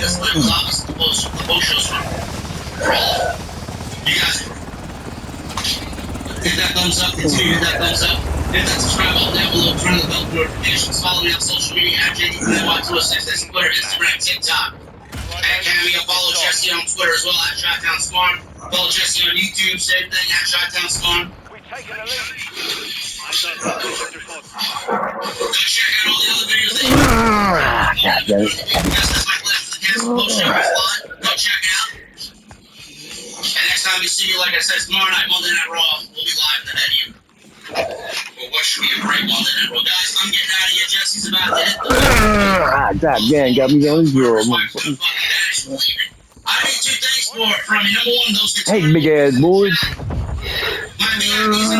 best way to allow us to post shows for all of you guys. Hit that thumbs up, continue to hit that thumbs up. Hit that subscribe button down below, turn on the bell for notifications. Follow me on social media at JDNY206. That's Twitter, Instagram, TikTok. At Cameo, follow Jesse on Twitter as well at Chi-Town Spawn. Follow Jesse on YouTube, same thing at Chi-Town Spawn. We've taken the lead. Go check out all the other videos that you God damn it. that's my left to the cast post show is live. Go check it out. And next time we see you, like I said, tomorrow night, Monday Night Raw, we'll be live in the venue. Well, what should be a great Monday Night Raw? Guys, I'm getting out of here. Jesse's about to hit the God damn, got me on the floor. I need two things from you. Number one, those guitar. Hey, big ass boys. My man, these are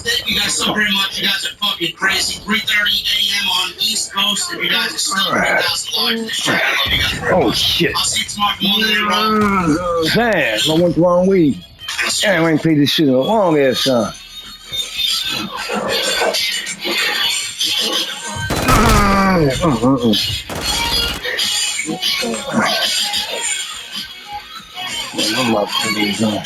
Thank you guys so very much. You guys are fucking crazy. 3:30 a.m. on East Coast, and you guys are still 3,000 large in this chat. I love you guys. Oh, shit. I'll see you tomorrow for Monday Night Raw. Damn, I went the wrong way. Damn, I ain't played this shit in a long ass time. I'm about to put these on.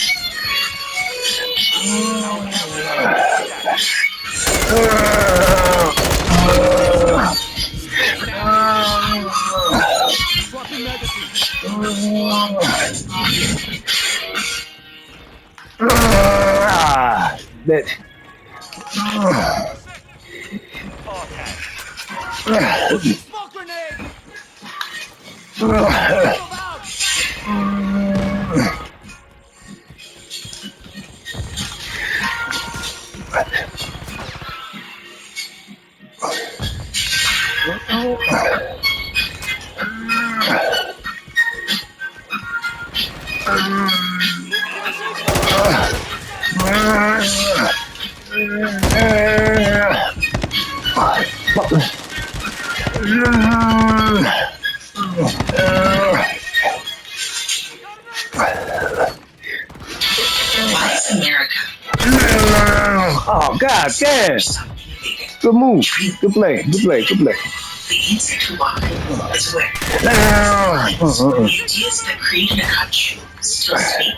That. Smoke grenade! Oh, God damn. Good move. Good play. Good play. Good play. The answer to why is where. Ideas that created a country still speak.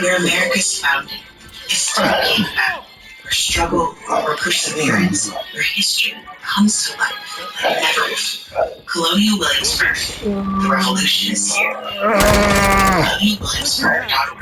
Where America's founding is still being found. Where struggle or perseverance or history comes to life like never before. Colonial Williamsburg. The revolution is here. ColonialWilliamsburg.org.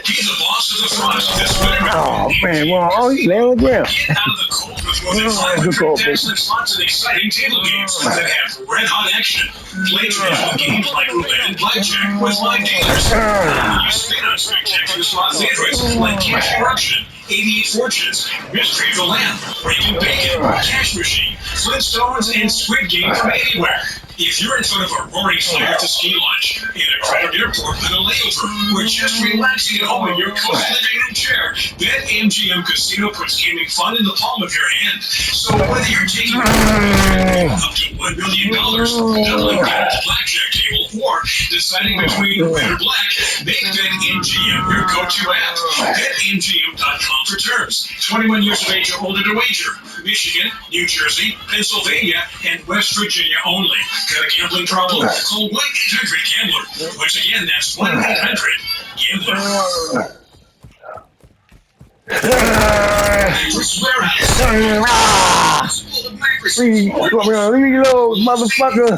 He's the boss of the front. This winter. Oh, man. Well, oh, he's laying on the ground. Get out of the cold with more than 500 dazzling slots and exciting table games that have red-hot action. Play traditional games like roulette and blackjack with live dealers. You spin on spectacular slot favorites like Cash Corruption, 88 Fortunes, Mystery of the Lamp, Breaking Bacon, Cash Machine, Flintstones, and Squid Game from anywhere. If you're in front of a roaring fire to ski lunch, in a crowded airport with a layover, or just relaxing at home in your cozy living room chair, BetMGM Casino puts gaming fun in the palm of your hand. So whether you're taking up to $1 million, doubling down at the blackjack table, or deciding between red or black, make BetMGM your go-to app. BetMGM.com for terms. 21 years of age or older to wager. Michigan, New Jersey, Pennsylvania, and West Virginia only. Got a gambling problem? Call 1-800-GAMBLER. Once again, that's 1-800-GAMBLER. Leave me alone, motherfucker. In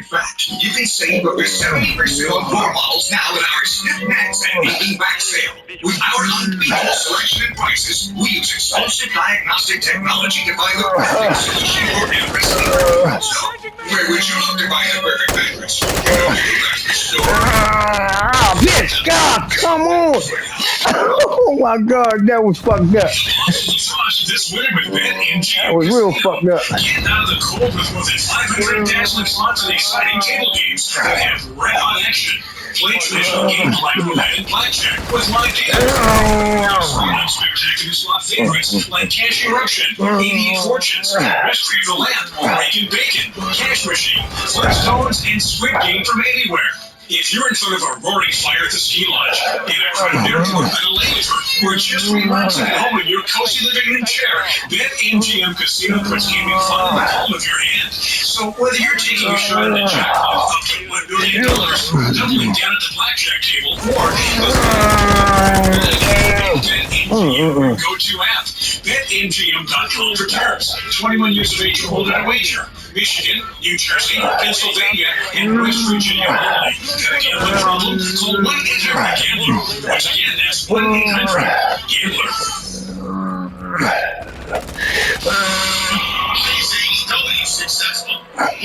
fact, you can save up to 70% on more models now in our SnapMax MVP back sale. With our unbeatable selection and prices, we use exclusive diagnostic technology to find the perfect solution for every single. So, where would you look to buy the perfect mattress? You know your mattress store. Bitch, God, come on. Oh, my God, that was fucked up. This winter with BetMGM. That was real fucked up. Get out of the cold with more than 500 dazzling slots and exciting table games that have red-hot action. Play traditional games like roulette and blackjack with live dealers. Spectacular slot favorites like Cash Eruption, 88 Fortunes, Mystery of the Lamp, Breaking Bacon, Cash Machine, Flintstones, and Squid Game from anywhere. If you're in front of a roaring fire at the ski lodge, in a crowded airport with a layover, or just relaxing at home in your cozy living room chair, BetMGM Casino puts gaming fun in the palm So whether you're taking a shot at the jackpot up to $1 billion, doubling down at the blackjack table, or BetMGM, go to app. BetMGM.com for terms. 21 years of age or older to wager. Michigan, New Jersey, Pennsylvania, and West Virginia only. Got a gambling problem? Call 1-800-GAMBLER. Once again, that's 1-800-GAMBLER. Is AEW successful? Why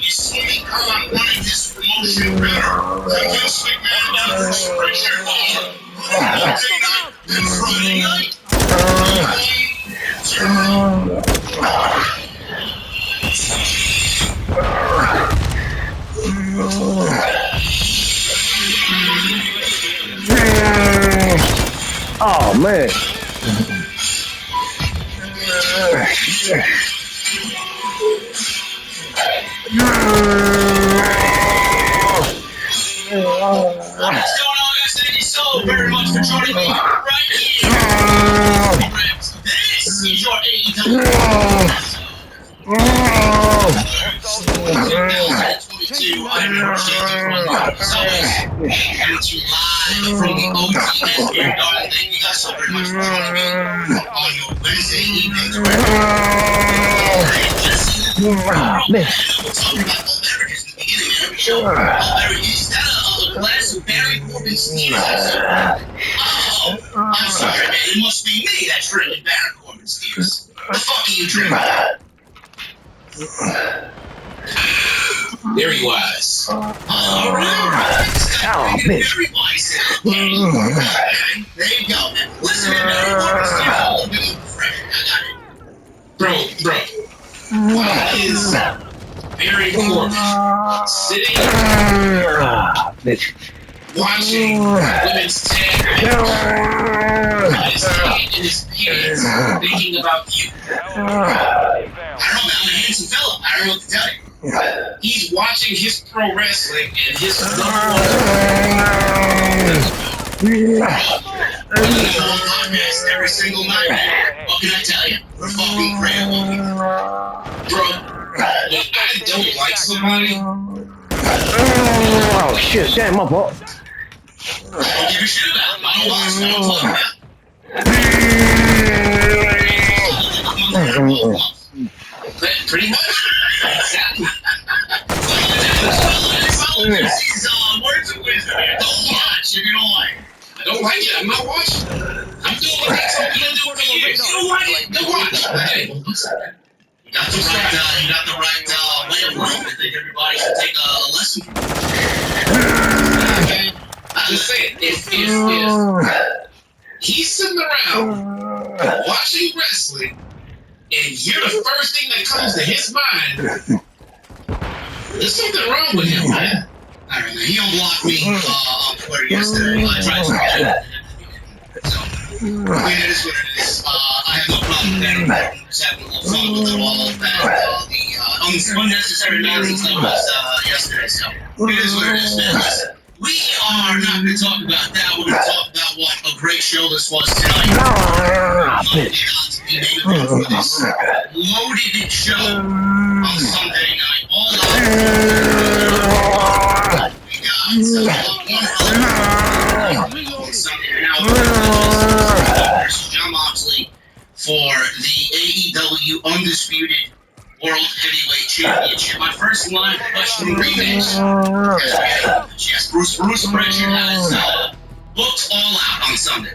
is Skinny Khan running this promotion better than Vince McMahon and Bruce Prichard on Monday night and Friday night? Oh man. What's going on, guys? Thank you so very much for joining me right here. This is your AEW. I'm your from the OTS here, darling. Thank you guys so very much for joining me on your Wednesday evenings. We're talking about Americans in the beginning of every show. Is that a glass of Barry Corbin Stevens? Oh, I'm sorry, man. It must be me that's drinking Barry Corbin Stevens. The fuck are you drinking? Very wise. Alright. Very wise. Okay. There you go, man. Listen, man. Bro. What is Barry Corbin sitting watching women's tag his hand in his pants thinking about you? I don't know, man. I'm a handsome fella. I don't know what to tell you. He's watching his pro wrestling and his number one podcast every single night. What can I tell you? We're fucking crazy. Bro, when I don't like somebody, Oh shit, damn my fault. I don't give a shit about them. I don't watch them. I don't talk about them. Pretty much. Exactly. These words of wisdom, man. Don't watch if you don't like it. I don't like it. I'm not watching. I'm doing what I'm doing for years. You don't like it? Don't watch. Okay. You got the right way of life. I think everybody should take a lesson from it. Okay? I'm just saying, if he's sitting around watching wrestling, and you're the first thing that comes to his mind, there's something wrong with him, man. I don't know. He unblocked me on Twitter yesterday. I tried to forget it. So, I mean, it is what it is. I have no problem with that. I'm just having a little fun with it all. That the unnecessary nonsense that was yesterday. So, it is what it is, man. Listen, we are not going to talk about that. We're going to talk about what a great show this was tonight. Bitch. For this loaded show on Sunday night. All out. We got Sunday night. John Moxley for the AEW Undisputed World Heavyweight Championship. My first live question rematch. Yes, Bruce Prichard has booked All Out on Sunday.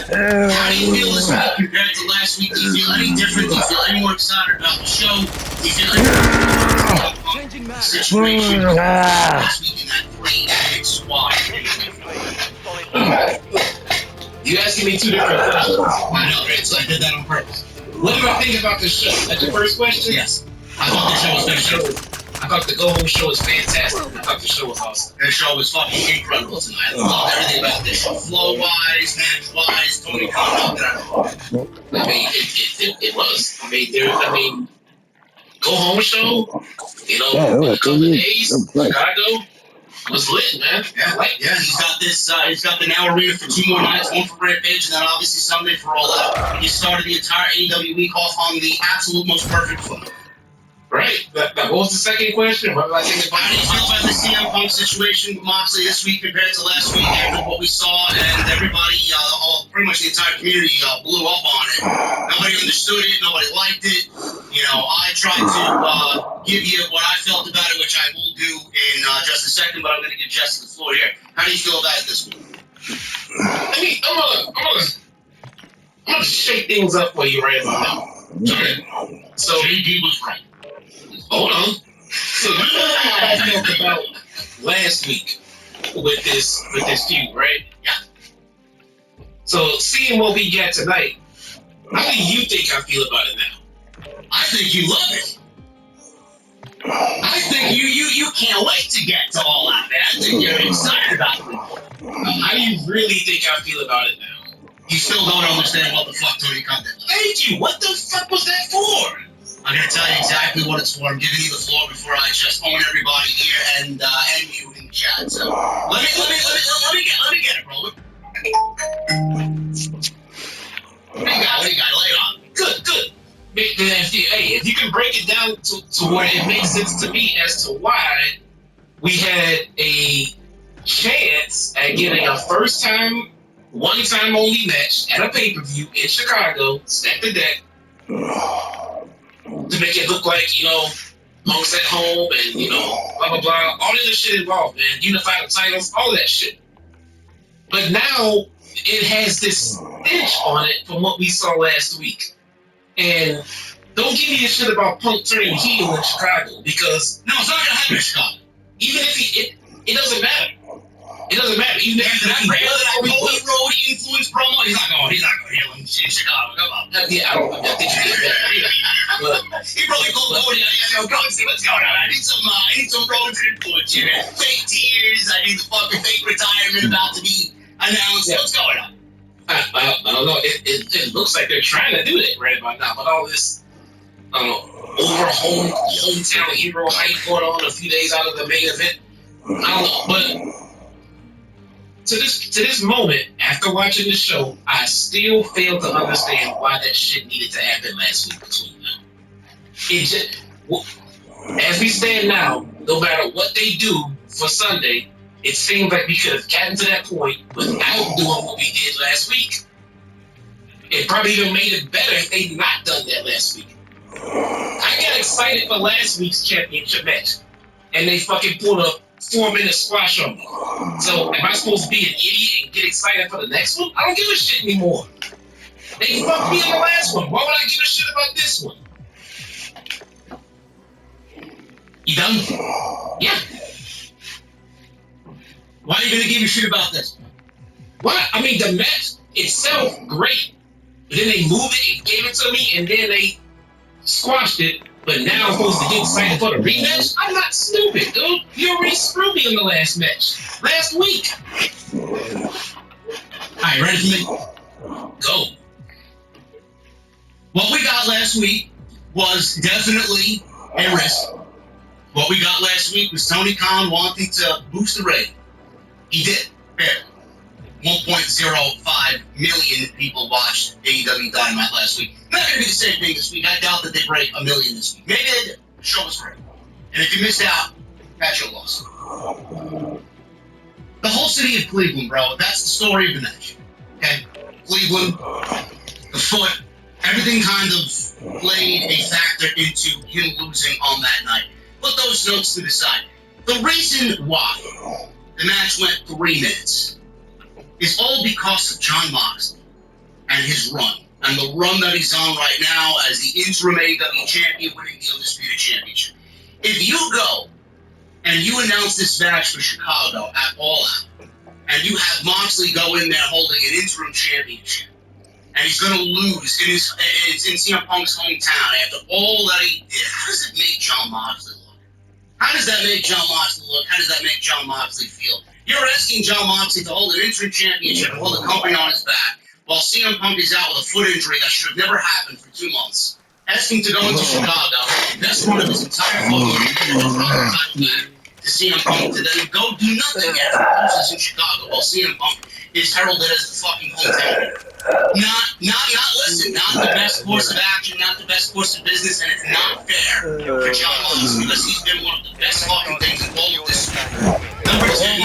How do you feel this week compared to last week? Do you feel any different? Do you feel any more excited about the show? Do you feel any more about the situation last week in that great squad? You asking me two different questions. I know, right? So I did that on purpose. What do I think about this show? That's your first question? Yes. I thought the show was fantastic. I thought the Go Home show was fantastic. I thought the show was awesome. The show was fucking incredible tonight. I loved everything about this show. Flow-wise, match-wise, Tony Khan. I mean, it was. I mean, Go Home show, you know, a couple of days, Chicago. It was lit, man. Yeah. He's got this. He's got the Now Arena for 2 more nights, one for Rampage, and then obviously Sunday for All Out. He started the entire AEW week off on the absolute most perfect foot. Right. What was the second question? What was I thinking about? How do you feel about the CM Punk situation with Moxley this week compared to last week after what we saw and everybody, pretty much the entire community blew up on it? Nobody understood it. Nobody liked it. You know, I tried to give you what I felt about it, which I will do in just a second, but I'm going to give Jesse the floor here. How do you feel about it this week? I mean, I'm gonna shake things up for you right now. Okay. So JD was right. hold on. So you know how I felt about last week with this feud, right? Yeah. So seeing what we get tonight, how do you think I feel about it now? I think you love it. I think you can't wait to get to All Out, man. I think you're excited about it. How do you really think I feel about it now? You still don't understand what the fuck Tony Khan did. Thank you. What the fuck was that for? I'm gonna tell you exactly what it's for. I'm giving you the floor before I just own everybody here and you in the chat. So let me get it, bro. What do you got? Lay it on. Good. Hey, if you can break it down to where it makes sense to me as to why we had a chance at getting a first-time, one-time only match at a pay-per-view in Chicago, stack the deck, to make it look like, you know, Punk's at home and, you know, blah, blah, blah. All of this shit involved, man. Unify the titles, all that shit. But now it has this stench on it from what we saw last week. And don't give me a shit about Punk turning heel in Chicago, because no, it's not gonna happen in Chicago. even if it doesn't matter. It doesn't matter. Even if That Cody Road influence promo, he's not going heel in Chicago. Come on. I think he did that either. But He probably called Cody. Go and see what's going on. I need some Road influence here. Fake tears. I need the fucking fake retirement about to be announced. Yeah. What's going on? I don't know. It looks like they're trying to do that right about now, but all this hometown hero hype going on a few days out of the main event. I don't know, but to this moment, after watching the show, I still fail to understand why that shit needed to happen last week between them. It just, as we stand now, no matter what they do for Sunday, it seems like we could have gotten to that point without doing what we did last week. It probably even made it better if they'd not done that last week. I got excited for last week's championship match, and they fucking pulled a 4-minute squash on me. So am I supposed to be an idiot and get excited for the next one? I don't give a shit anymore. They fucked me in the last one. Why would I give a shit about this one? You done? Yeah. Why are you gonna give a shit about this? What? I mean, the match itself, great. But then they moved it and gave it to me, and then they squashed it. But now I'm supposed to get excited for the rematch? I'm not stupid, dude. You already screwed me in the last match. Last week. Alright, ready for me? Go. What we got last week was definitely a risk. What we got last week was Tony Khan wanting to boost the rating. He did. Fair. 1.05 million people watched AEW Dynamite last week. Not going to be the same thing this week. I doubt that they break 1 million this week. Maybe they did. The show was great. And if you missed out, that's your loss. The whole city of Cleveland, bro, that's the story of the match. Okay? Cleveland, the foot, everything kind of played a factor into him losing on that night. Put those notes to the side. The reason why the match went 3 minutes is all because of Jon Moxley and his run, and the run that he's on right now as the interim AEW champion winning the Undisputed Championship. If you go and you announce this match for Chicago at All Out, and you have Moxley go in there holding an interim championship, and he's going to lose in CM Punk's hometown after all that he did, how does it make Jon Moxley look? How does that make Jon Moxley look? How does that make Jon Moxley feel? You're asking Jon Moxley to hold an interim championship and hold the company on his back while CM Punk is out with a foot injury that should have never happened for 2 months. Asking to go into Chicago, that's one of his entire fucking to CM Punk to then go do nothing after he loses in Chicago while CM Punk is heralded as the fucking hometown hero. Not the best course of action, not the best course of business, and it's not fair for John Moxley because he's been one of the best fucking things in all of this. Number two, let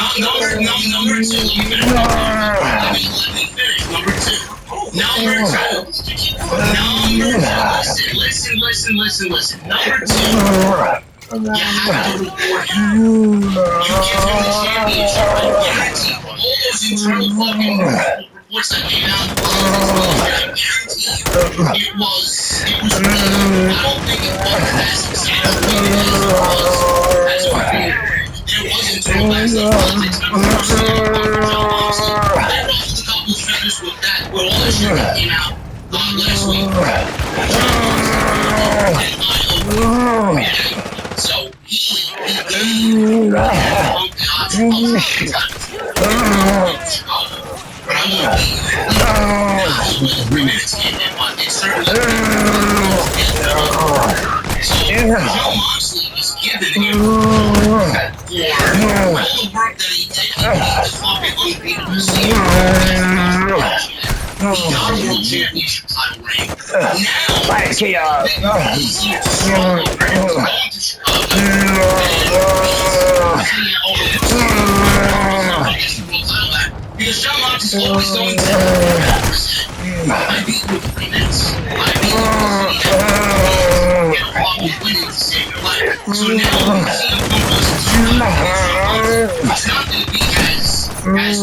me finish. Number two, listen. Number two, you have to reward him. You give him the championship. I guarantee all those internal fucking reports that came out, I guarantee you, it was really, I don't think it was as successful as it was. There was internal backstage politics. There was a couple of feathers with all the shit that came out last week. So he gave Punk the option of but I won't be 3 minutes in, but it's certainly so Joe Moxley is giving him for all the work that he did. He made the fucking unbeatable scene. He got a world championship title reign. Now, he's easier to swallow. He's going to Chicago. Because John Mox is always going to 100%. I beat you with 3 minutes. I beat you with 3 minutes. Winning to save your life. So now, CM Punk versus John it's not going to be as unfair as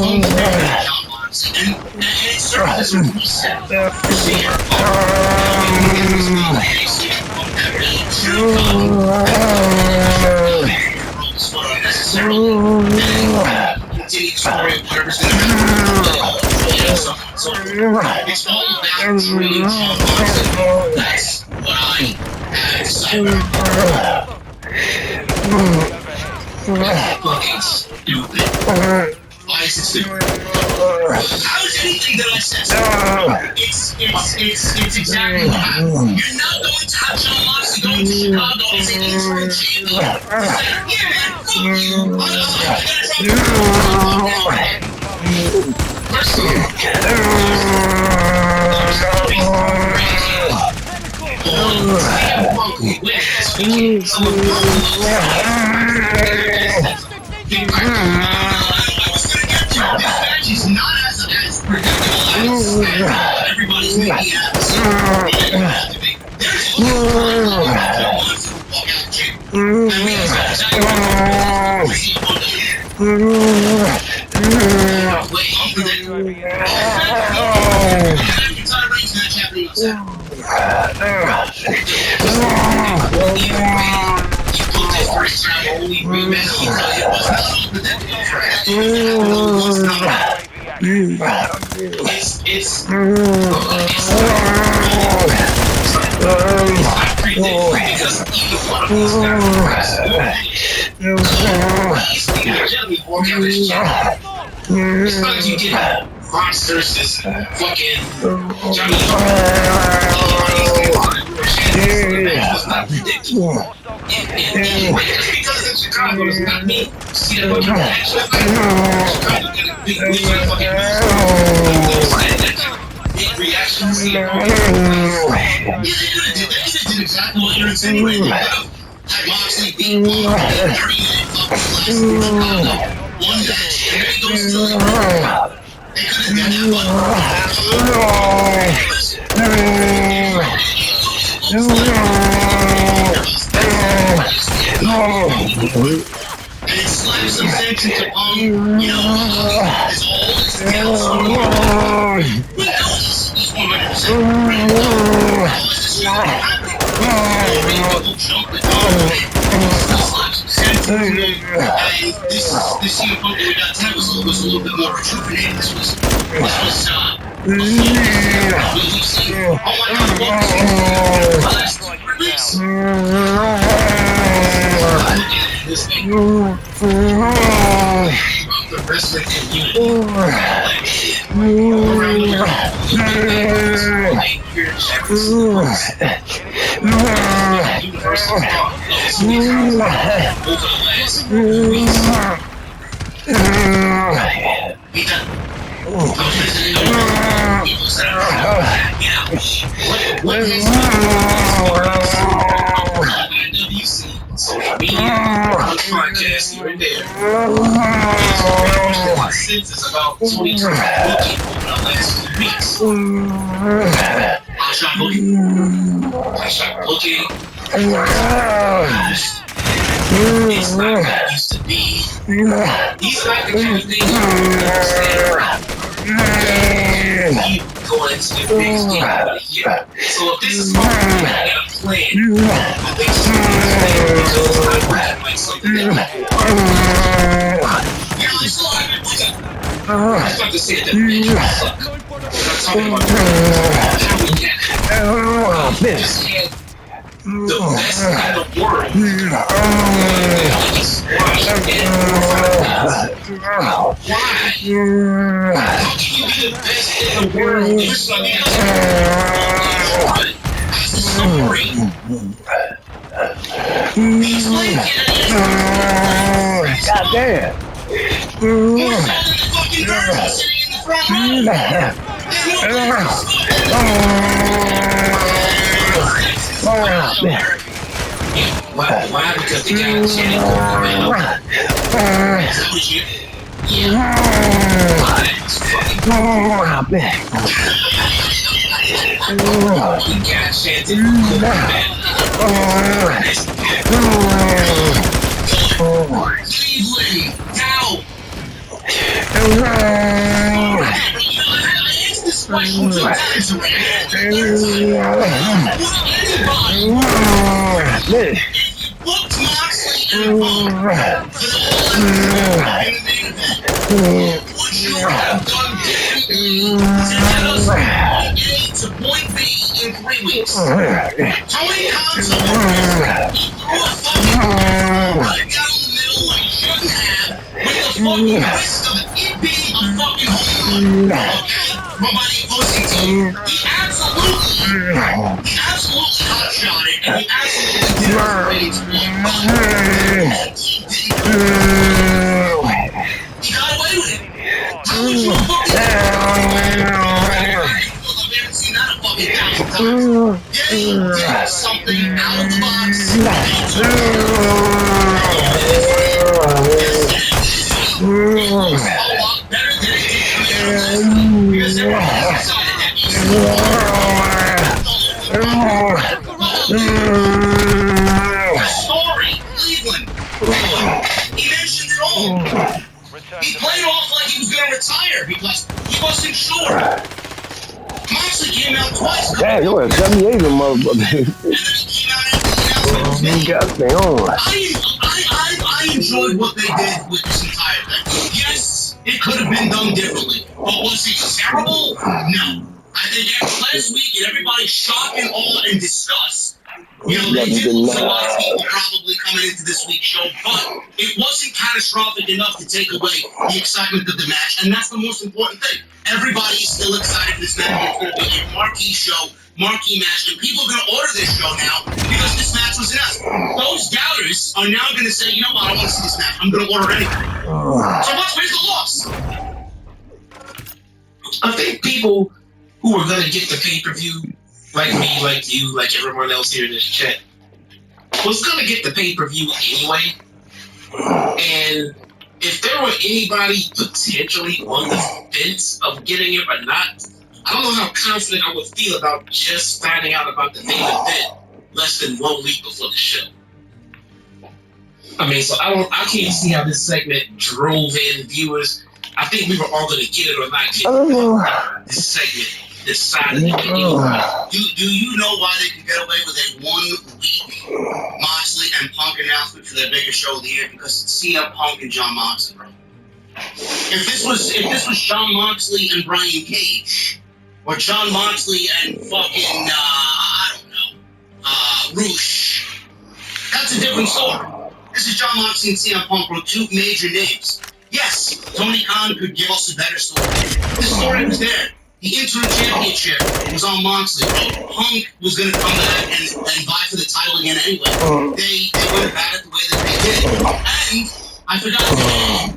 John Moxley. And it serves as a reset for CM Punk. Continue story of whatever's going to happen. So it's all about treating John Moxley. That's what I have decided. Fucking stupid. Why is it stupid? How is anything that I said stupid? It's exactly what happened. You're not going to have John Moxley going to Chicago as an interim champion. Yeah, man, fuck you. First of all, She's not as predictable as everybody's making it. It's because you get monsters as fucking Johnny. It's not predictable. Just because in Chicago does not mean see that fucking action. Chicago get a big fucking big reaction. See it. Yeah, they did exactly what you're insinuating. Moxley beat Punk in 30-minute fucking class in Chicago. One match, and then he goes to the they could have done and it slaps some sense into Punk, you know, as all this counts. We know he's 100% ready. And this CM Punk that we got tonight was a little bit more rejuvenated. This was we've seen. Oh my God, what was the last release? This thing. The wrestling community. Around the world. Universal thought of this week over the last few weeks. I was visiting people said, what makes me IWC, social media, podcast here and there. Consensus about 2020 over the last 2 weeks. I shot looking. He's not what he used to be. He's not the kind of thing you understand. Keep going into the things for a year. So if this is something I got a plan, I think it's because I like something that I was about to say that bitch suck. I'm talking about how we can just had the best in the world. Why? How can you be the best in the world if something else is a story? God damn. Why? Because they got a channel. To point B in 3 weeks. Tony Khan's he threw a fucking down the middle like he shouldn't have with the fucking risk of it being a fucking home run. Okay? Nobody opposing team. He absolutely hot shot it and he absolutely did it for Brady's one. He got away with it. Tony threw a fucking something out of the box. A lot better than it did because everyone decided that story, Cleveland. He mentioned it all. He played off like he was going to retire because he wasn't sure. Moxley came out twice. Damn, you were 78 of them motherfuckers. I enjoyed what they did with this entire thing. Yes, it could have been done differently, but was it terrible? No. I think after last week and everybody shocked and awe and disgust, they did lose a lot of people probably coming into this week's show, but it wasn't catastrophic enough to take away the excitement of the match, and that's the most important thing. Everybody is still excited for this match. It's going to be a marquee show, marquee match, and people are going to order this show now because this match was enough. Those doubters are now going to say, you know what, I want to see this match. I'm going to order anything. So where's the loss? I think people who are going to get the pay-per-view, like me, like you, like everyone else here in this chat, was going to get the pay-per-view anyway. And if there were anybody potentially on the fence of getting it or not, I don't know how confident I would feel about just finding out about the main event less than 1 week before the show. I mean, so I can't see how this segment drove in viewers. I think we were all going to get it or not get it. This segment decided to get it. Do you know why they can get away with a 1 week Moxley and Punk announcement for their biggest show of the year? Because it's CM Punk and John Moxley, bro. If this was John Moxley and Brian Cage, or John Moxley and fucking I don't know, Roosh, that's a different story. This is John Moxley and CM Punk, bro, two major names. Yes, Tony Khan could give us a better story. The story was there. the interim championship was on Moxley. Punk was going to come back and vie for the title again anyway. They went about it the way that they did. And I forgot to say,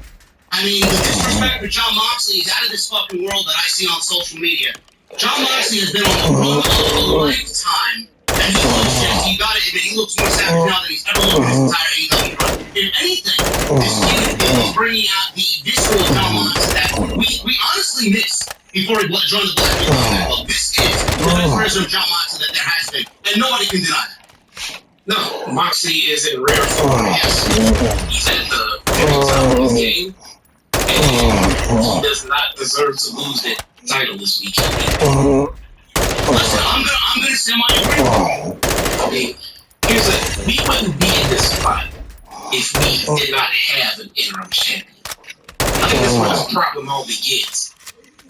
I mean, the disrespect for Jon Moxley is out of this fucking world that I see on social media. Jon Moxley has been on the road of a lifetime. And he looks it. You gotta admit, he looks more savage now than he's ever looked in his entire AEW run. If anything, this feud is bringing out the visceral Jon Moxley that we honestly miss before he joined the Black Label. This is the best version of Jon Moxley that there has been, and nobody can deny that. No, Moxley is in rare form. Yes, he's at the top of his game, and he does not deserve to lose that title this weekend. Listen, I'm gonna semi-agree. I mean, we wouldn't be in this spot if we did not have an interim champion. I think that's where the problem all begins.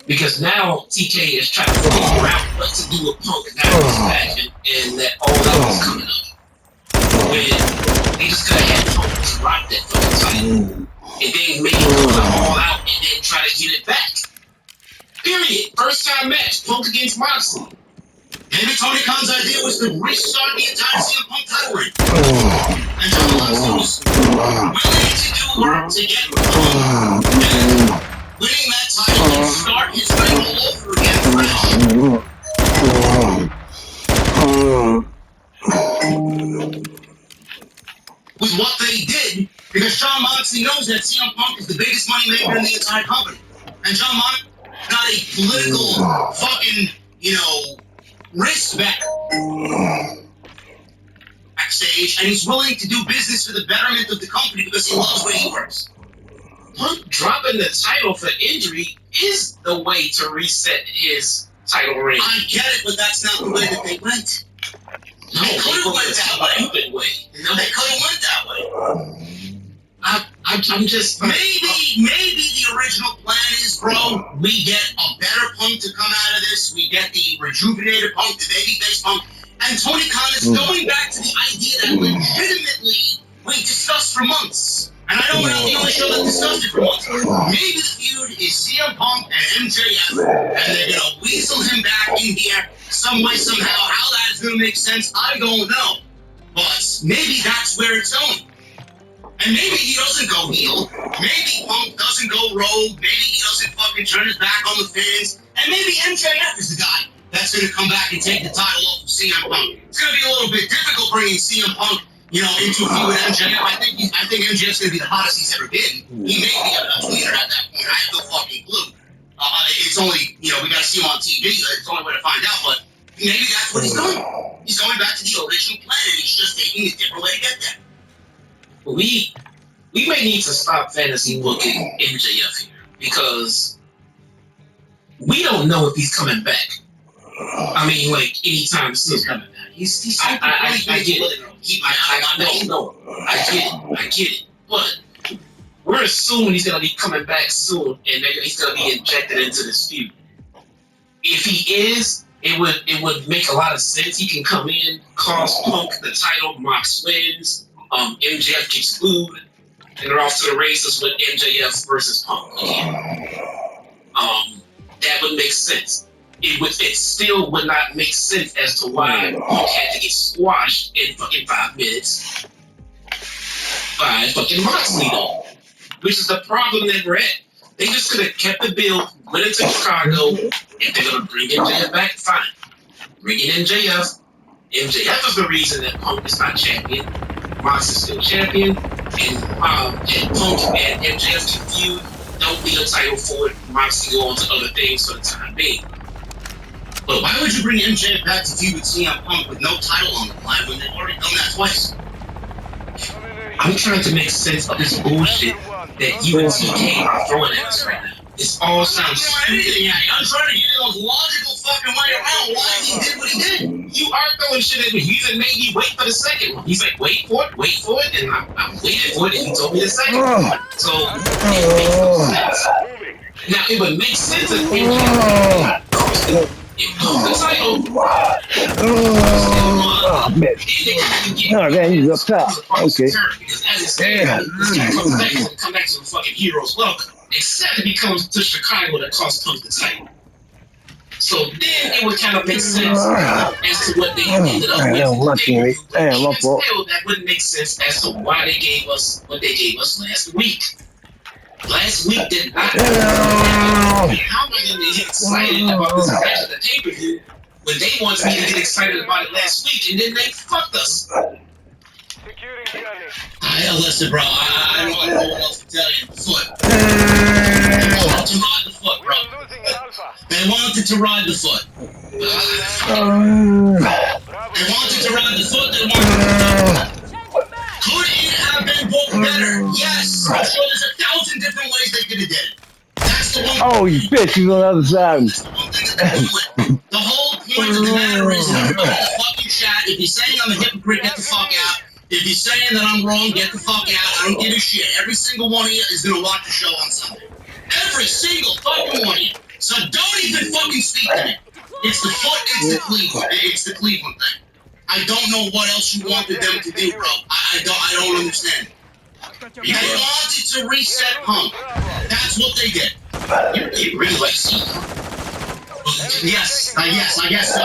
Because now TK is trying to figure out what to do with Punk now he's back and that all that was coming up. When they just could have had Punk to rock that fucking title. And then maybe put it all out and then try to get it back. Period. First time match, Punk against Moxley. Maybe Tony Khan's idea was to restart the entire CM Punk title reign. And Jon Moxley was willing to do work to get Punk and winning that title and start his reign all over again fresh. With what they did, because Jon Moxley knows that CM Punk is the biggest money maker in the entire company. And Jon Moxley got a political fucking, wrist backstage, and he's willing to do business for the betterment of the company because he loves where he works. Punk dropping the title for injury is the way to reset his title reign. I get it, but that's not the way that they went. No, they could have went that way. No, they could have went that way. I'm just maybe the original plan is, bro, we get a better Punk to come out of this. We get the rejuvenated Punk, the babyface Punk, and Tony Khan is going back to the idea that legitimately we discussed for months. And I know we're not the only show that discussed it for months. Maybe the feud is CM Punk and MJF, and they're gonna weasel him back in here some way, somehow. How that is gonna make sense, I don't know. But maybe that's where it's going. And maybe he doesn't go heel. Maybe Punk doesn't go rogue. Maybe he doesn't fucking turn his back on the fans. And maybe MJF is the guy that's going to come back and take the title off of CM Punk. It's going to be a little bit difficult bringing CM Punk, into a feud with MJF. I think MJF's going to be the hottest he's ever been. He may be a leader at that point. I have no fucking clue. It's only, we got to see him on TV. It's the only way to find out. But maybe that's what he's doing. He's going back to the original plan, and he's just taking a different way to get there. We may need to stop fantasy booking MJF here because we don't know if he's coming back. I mean, like anytime soon. He's coming back. I get it. I get it. But we're assuming he's gonna be coming back soon, and he's gonna be injected into this feud. If he is, it would make a lot of sense. He can come in, cost Punk the title, Mox wins. MJF gets booed, and they're off to the races with MJF versus Punk again. That would make sense. It still would not make sense as to why Punk had to get squashed in fucking 5 minutes by fucking Moxley, though. Which is the problem that we're at. They just could have kept the bill, went into Chicago, if they're gonna bring MJF back, fine. Bring in MJF. MJF is the reason that Punk is not champion. Mox is still champion, and Punk and MJF can feud. Don't need a title for it. Mox can go on to other things for the time being. But why would you bring MJF back to feud with CM Punk with no title on the line when they've already done that twice? I'm trying to make sense of this bullshit that you and TK are throwing at us right now. This all sounds stupid. I'm trying to get it those logical fucking way around why he did what he did. You are throwing shit at me. You even made me wait for the second one. He's like, wait for it, and I'm waiting for it, and he told me the second one. So it makes no sense. Now it would make sense if MJF cost him the title. Oh, man. Oh, man, he's up top. Okay. Because as it stands, this guy come back to the fucking heroes welcome. Except if he comes to Chicago that costs Punk the title. So then it would kind of make sense as to what they ended up with. Damn, my fault. Still, that wouldn't make sense as to why they gave us what they gave us last week. Last week did not. How am I going to get excited about this match at the pay-per-view when they wanted me to get excited about it last week and then they fucked us? Securing Charlie. Listen, bro, I don't know what else to tell you. Foot. They wanted to ride the foot, bro. We're losing Alpha. They wanted to ride the foot. They wanted to ride the foot. They wanted to. Could it have been booked better? Yes. I'm sure there's 1,000 different ways they could have did it. That's the one. Oh, you bitch, he's on the other side. That's the one thing that they went with. The whole point of the matter is, everybody in the fucking chat, if you're saying I'm a hypocrite, get the fuck out. If you're saying that I'm wrong, get the fuck out. I don't give a shit. Every single one of you is gonna watch the show on Sunday. Every single fucking one of you. So don't even fucking speak to me. It's the foot, it's the Cleveland. It's the Cleveland thing. I don't know what else you wanted them to do, bro. I don't understand. They wanted to reset Punk. That's what they did. You really like see? Yes, I guess so.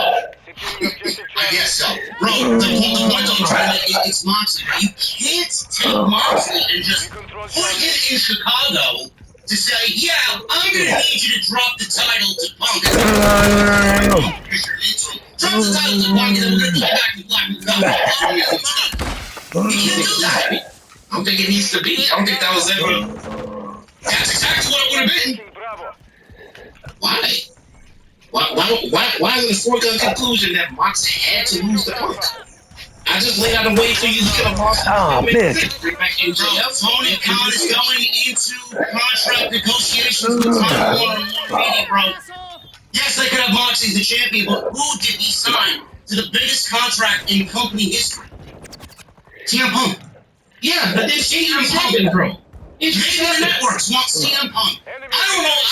I guess so. Bro, the point I'm trying to make is Moxley. You can't take Moxley and just put him in Chicago to say, yeah, I'm going to need you to drop the title to Punk. Drop the title to Punk and then we're going to come back to Black and Gold. You can't do that. I don't think it needs to be. I don't think that was ever. That's exactly what it would have been. Bravo. Why? Why is it a foregone conclusion that Mox had to lose the Punk? I just laid out a way for you to get a loss. Oh, bitch. Bring back MJF. Tony Khan is going into contract negotiations with Time Warner and Warner Media, bro. Yes, they could have Moxley as the champion, but who did he sign to the biggest contract in company history? CM Punk. Yeah, but then CM Punk, bro. Maybe the networks want CM Punk. I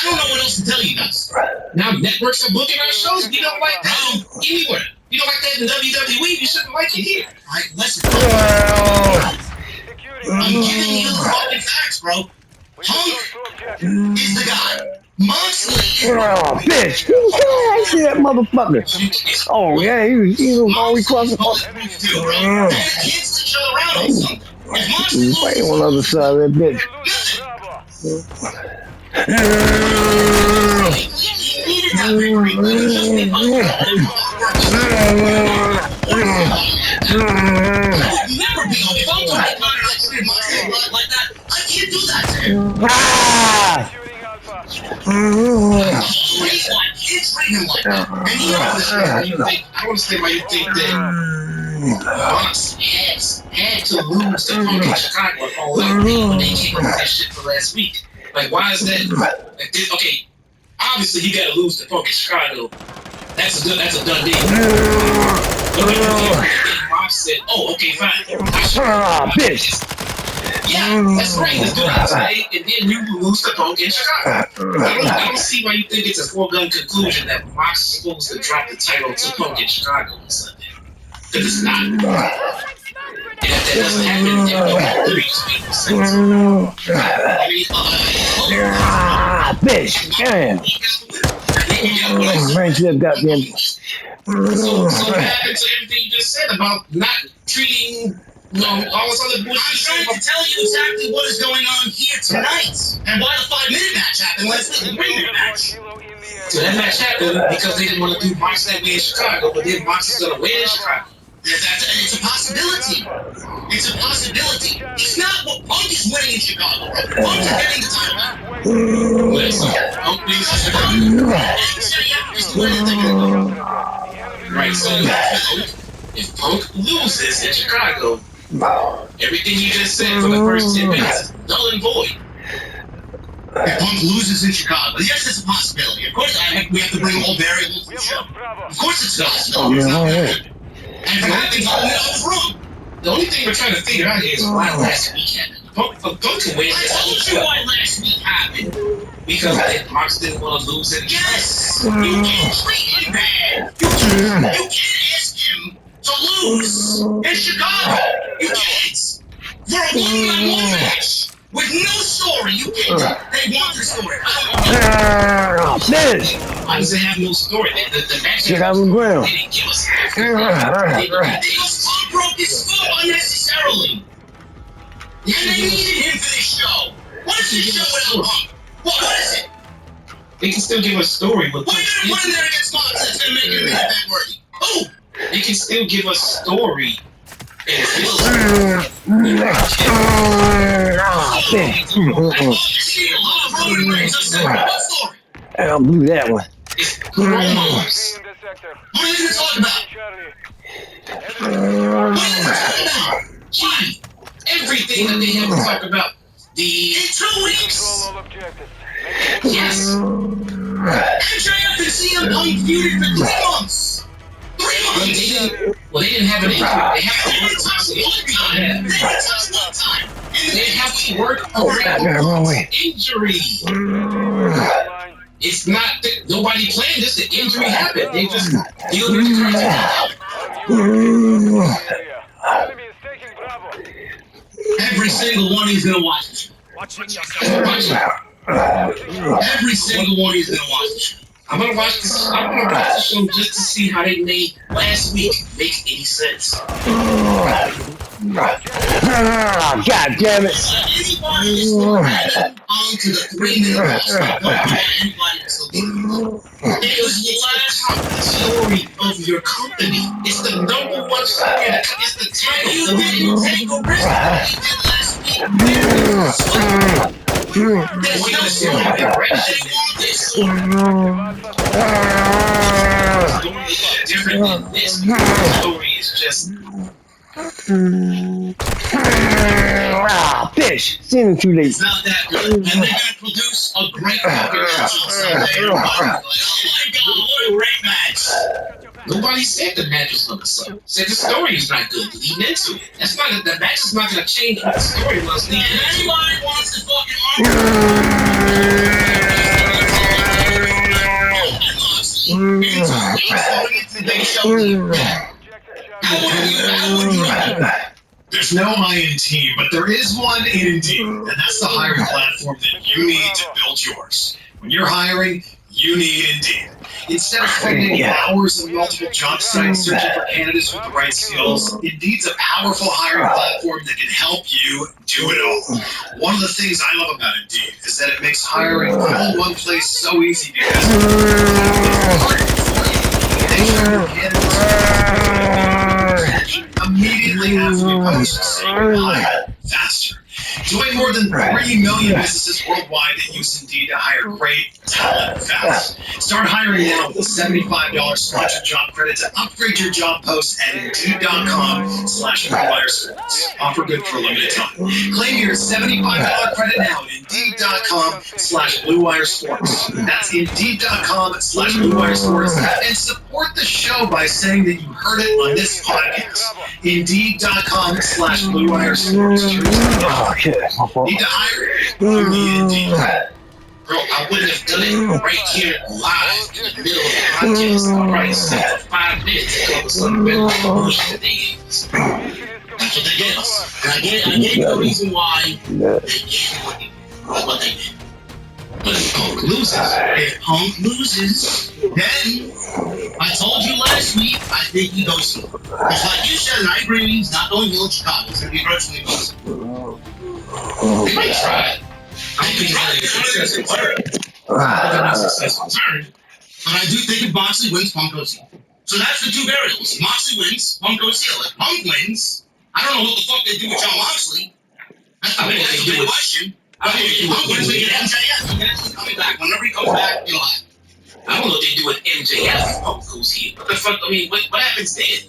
don't know what else to tell you guys. Now networks are booking our shows. We don't like that anywhere. You don't like that in WWE. You shouldn't like it here. Alright, listen. Securing I'm giving you the fucking facts, bro. Punk is the guy. Moxley is Oh, bitch. I see that motherfucker. Oh, yeah, he was always crossing. bulletproof too, bro. They cancel each other out on something. If Moxley He's fighting on the other loses, side of that bitch. Bravo. he needed that victory. It was just never be okay. If I'm trying to treat Moxley like that, I can't do that to him. Ah! Securing Alpha. He's like, can't treat him like that. And he knows it. I don't understand why you think that Mox had to lose the Punk in Chicago all out when they came up with that shit for last week. Like, why is that? Like, okay, obviously he got to lose the Punk in Chicago. That's a done deal. But then Mox said, "Oh, okay, fine. Ah, bitch. Yeah, that's great. Let's do that today, and then you lose the Punk in Chicago." I don't see why you think it's a foregone conclusion that Mox is supposed to drop the title to Punk in Chicago on Sunday. Because it's not. And if that doesn't happen, then you speak for sense. I mean, Ah, bitch. Damn. Man, you goddamn. So what happened to everything you just said about not treating, all this other bullshit? I'm trying to tell you exactly what is going on here tonight and why the 5-minute match happened. Let's do the 3-minute match. So that match happened because they didn't want to do Mox that way in Chicago, but then Mox is going to win in Chicago. It's a possibility. It's a possibility. It's not what Punk is winning in Chicago. Punk is getting the title back. Listen, Punk wins in Chicago. It's the winning thing. Right, so if Punk loses in Chicago, everything you just said for the first 10 minutes is null and void. If Punk loses in Chicago, yes, it's a possibility. Of course, we have to bring all variables to the show. Of course, it's a possibility. And if it happens, all we know is wrong. The only thing we're trying to figure out here is why last week happened. Punk can win. I told you why last week happened. Because Mox didn't want to lose it. Yes! You can't treat him bad. You can't ask him to lose in Chicago. You can't. For a one-on-one match with no story, you can't. They want the story. Ah, bitch. Why does it have no story? The match Check out the ground. they didn't give us. Because Punk broke his foot unnecessarily. And they needed him for this show. What is this show without Punk? What is it? They can still give us story, but What in there against Fox that's going to make it main event worthy? Who? they can still give us story. And feel I blew that one. it's promos. In the sector. What are you talking about? Charlie. What are you talking about? Gee, everything that they have to talk about. In 2 weeks, Control all objectives. Yes. MJF and CM Punk feuded for 3 months. 3 months. They didn't have an injury. They have to work They didn't touch one time. They have to work around injury. Line. It's not that nobody planned this. The injury happened. They just deal with it right Area. Enemy is taking Bravo. Every single one he's gonna watch the show. Every single one he's gonna watch the show. I'm gonna watch this. I'm gonna watch the show just to see how they made last week make any sense. God damn it. Anybody is still adding on to the 3-minute roster. Don't want anybody to still get it. It was the last story of your company. It's the number one story. It's the title. You didn't take a risk like you did last week. There's no story. They want this story. Story is different than this. The story is just. Bitch, seen it too late. It's not that good. And they're gonna produce a great fucking match on Sunday. Everybody's like, oh my god, what a great match. Nobody said the match was gonna suck. Said the story is not good. Lean into it. That's not the match is not gonna change what the story was. Lean And into it. anybody wants to fucking There's no I in team, but there is one in Indeed, and that's the hiring platform that you need to build yours. When you're hiring, you need Indeed. Instead of spending hours on multiple job sites searching for candidates with the right skills, Indeed's a powerful hiring platform that can help you do it all. One of the things I love about Indeed is that it makes hiring all in one place so easy because they show your candidates immediately after you post, so you can hire faster. Join more than 3 million businesses worldwide that use Indeed to hire great talent fast. Start hiring now with a $75 sponsored job credit to upgrade your job post at Indeed.com/BlueWireSports. Offer good for a limited time. Claim your $75 credit now at Indeed.com/BlueWireSports. That's Indeed.com/BlueWireSports. And support the show by saying that you heard it on this podcast. Indeed.com/BlueWireSports. Okay, my fault. Need to hire? You need Indeed. Bro, I wouldn't have done it right here live in the middle of the podcast. All right, so for 5 minutes, all of a sudden, we're bullshit they That's what they gave us. And I gave you the reason why they gave what they did. But if Punk loses, then I told you last week, I think he goes heel. Because like you said, and I agree, he's not going heel in Chicago. He's going to be virtually losing. They might try. I think he's going to get a successful turn. But I do think if Moxley wins, Punk goes heel. So that's the 2 variables. If Moxley wins, Punk goes heel. If Punk wins, I don't know what the fuck they do with John Moxley. That's a big question. I mean, if Punk wins, they get MJF. He's coming back. Whenever he comes back, you'll have. I don't know what they do with MJF if Punk goes here. What the fuck? I mean, what happens then?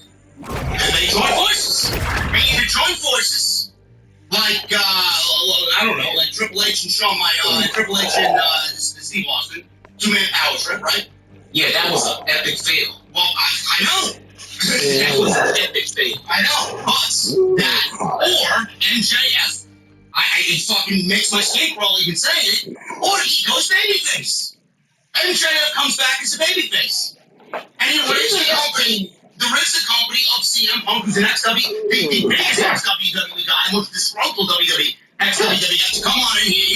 And they join forces. They either join forces, like, I don't know, like Triple H and Triple H and Steve Austin. 2-minute power trip, right? Yeah, that was an epic fail. Well, I know. That was an epic fail. I know. But that, or MJF, it fucking makes my skin crawl even saying it, or he goes babyface. MJF comes back as a babyface. And he runs the company. The company of CM Punk, who's an the biggest ex-WWE guy, most disgruntled WWE ex-WWE guy to come on in here.